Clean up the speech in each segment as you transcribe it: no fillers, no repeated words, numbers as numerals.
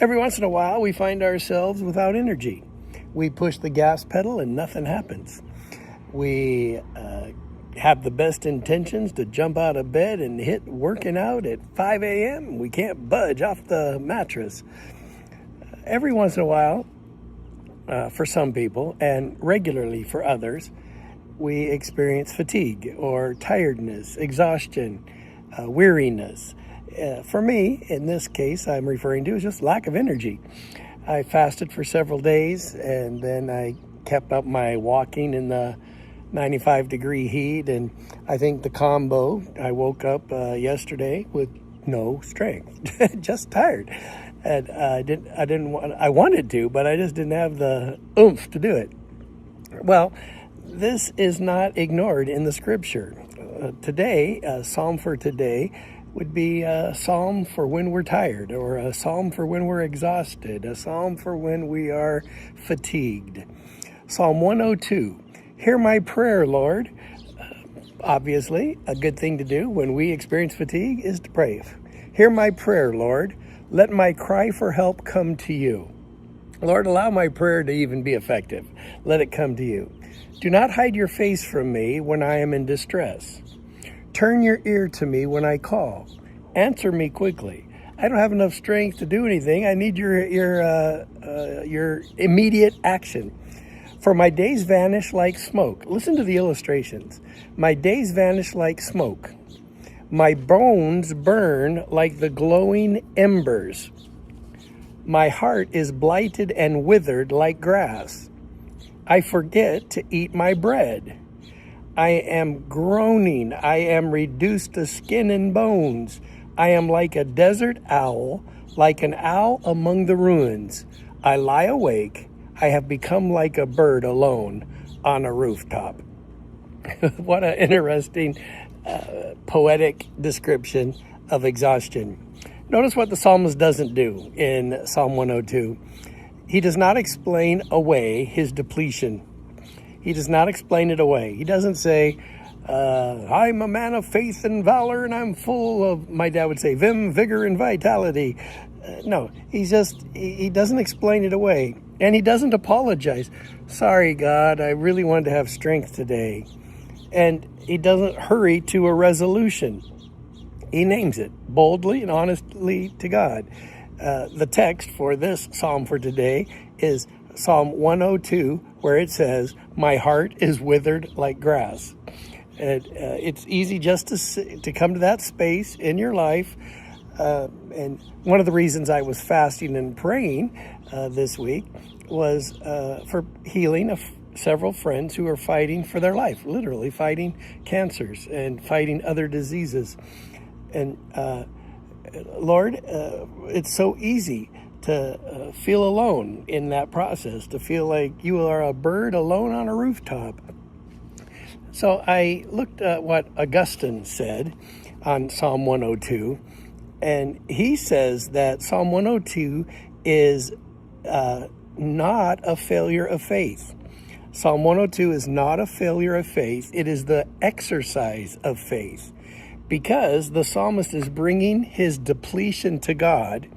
Every once in a while, we find ourselves without energy. We push the gas pedal and nothing happens. We have the best intentions to jump out of bed and hit working out at 5 a.m. We can't budge off the mattress. Every once in a while, for some people, and regularly for others, we experience fatigue or tiredness, exhaustion, weariness. For me, in this case, I'm referring to is just lack of energy. I fasted for several days, and then I kept up my walking in the 95-degree heat, and I think the combo, I woke up yesterday with no strength, just tired. And I wanted to, but I just didn't have the oomph to do it. Well, this is not ignored in the scripture. Today, a psalm for today would be a psalm for when we're tired, or a psalm for when we're exhausted, a psalm for when we are fatigued. Psalm 102, hear my prayer, Lord. Obviously, a good thing to do when we experience fatigue is to pray. Hear my prayer, Lord. Let my cry for help come to you. Lord, allow my prayer to even be effective. Let it come to you. Do not hide your face from me when I am in distress. Turn your ear to me when I call. Answer me quickly. I don't have enough strength to do anything. I need your immediate action. For my days vanish like smoke. Listen to the illustrations. My days vanish like smoke. My bones burn like the glowing embers. My heart is blighted and withered like grass. I forget to eat my bread. I am groaning. I am reduced to skin and bones. I am like a desert owl, like an owl among the ruins. I lie awake. I have become like a bird alone on a rooftop. What an interesting poetic description of exhaustion. Notice what the psalmist doesn't do in Psalm 102. He does not explain away his depletion. He does not explain it away. He doesn't say, I'm a man of faith and valor, and I'm full of, my dad would say, vim, vigor, and vitality. No, he doesn't explain it away. And he doesn't apologize. Sorry, God, I really wanted to have strength today. And he doesn't hurry to a resolution. He names it boldly and honestly to God. The text for this psalm for today is Psalm 102, where it says, my heart is withered like grass. It's easy just to come to that space in your life. And one of the reasons I was fasting and praying this week was for healing of several friends who are fighting for their life, literally fighting cancers and fighting other diseases. And Lord, it's so easy to feel alone in that process, to feel like you are a bird alone on a rooftop. So I looked at what Augustine said on Psalm 102, and he says that Psalm 102 is not a failure of faith. Psalm 102 is not a failure of faith. It is the exercise of faith, because the psalmist is bringing his depletion to God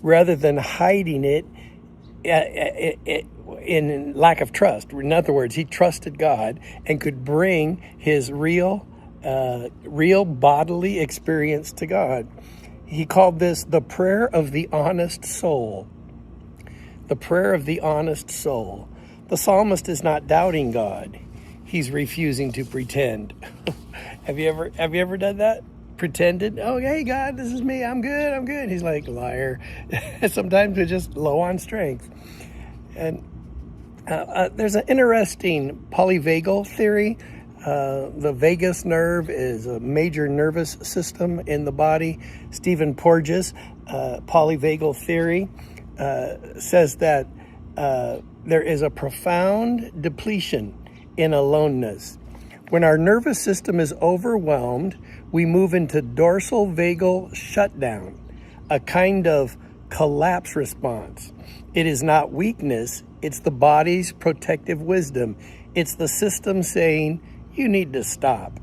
rather than hiding it in lack of trust. In other words, he trusted God and could bring his real bodily experience to God. He called this the prayer of the honest soul. The prayer of the honest soul. The psalmist is not doubting God. He's refusing to pretend. Have you ever done that? Pretended, oh, hey, God, this is me. I'm good. He's like, liar. Sometimes we're just low on strength. And there's an interesting polyvagal theory. The vagus nerve is a major nervous system in the body. Stephen Porges, polyvagal theory, says that there is a profound depletion in aloneness. When our nervous system is overwhelmed, we move into dorsal vagal shutdown, a kind of collapse response. It is not weakness, it's the body's protective wisdom. It's the system saying, you need to stop.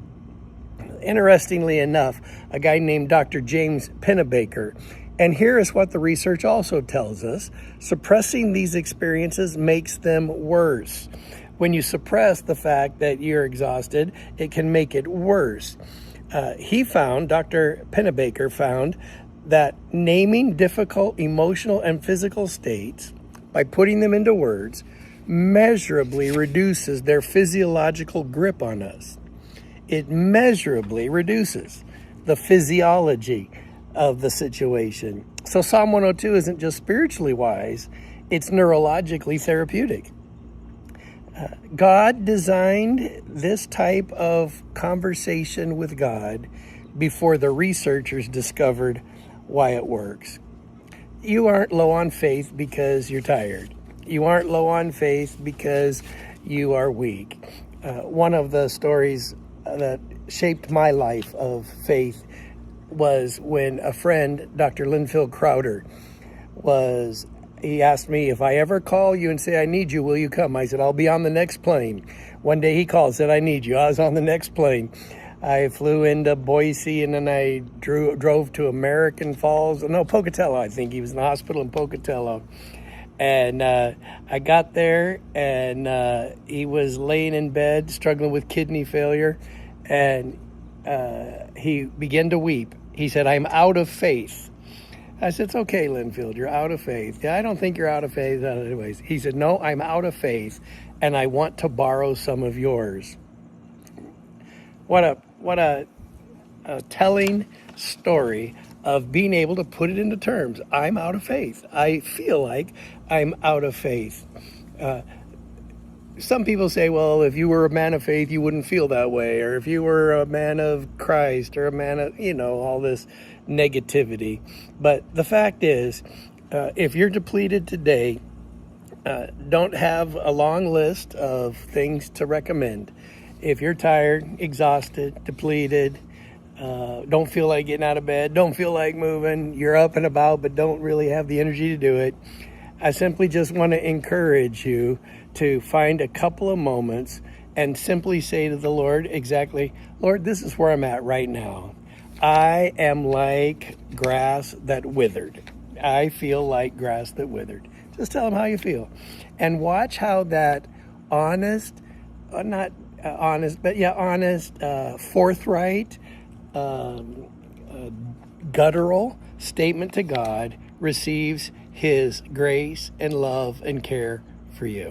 Interestingly enough, a guy named Dr. James Pennebaker, And here is what the research also tells us. Suppressing these experiences makes them worse. When you suppress the fact that you're exhausted, it can make it worse. Dr. Pennebaker found that naming difficult emotional and physical states by putting them into words measurably reduces their physiological grip on us. It measurably reduces the physiology of the situation. So Psalm 102 isn't just spiritually wise, it's neurologically therapeutic. God designed this type of conversation with God before the researchers discovered why it works. You aren't low on faith because you're tired. You aren't low on faith because you are weak. One of the stories that shaped my life of faith was when a friend, Dr. Linfield Crowder, he asked me, if I ever call you and say, I need you, will you come? I said, I'll be on the next plane. One day he called, said, I need you. I was on the next plane. I flew into Boise, and then I drove to Pocatello, I think. He was in the hospital in Pocatello. And I got there, and he was laying in bed, struggling with kidney failure, and he began to weep. He said, I'm out of faith. I said, it's okay, Linfield, you're out of faith. Yeah, I don't think you're out of faith. Anyways, he said, no, I'm out of faith, and I want to borrow some of yours. What a telling story of being able to put it into terms. I'm out of faith. I feel like I'm out of faith. Some people say, well, if you were a man of faith, you wouldn't feel that way. Or if you were a man of Christ or a man of, all this negativity. But the fact is, if you're depleted today, don't have a long list of things to recommend. If you're tired, exhausted, depleted, don't feel like getting out of bed, don't feel like moving, you're up and about but don't really have the energy to do it, I simply just want to encourage you to find a couple of moments and simply say to the Lord exactly, Lord, this is where I'm at right now. I am like grass that withered. I feel like grass that withered. Just tell him how you feel. And watch how that honest, forthright, guttural statement to God receives his grace and love and care for you.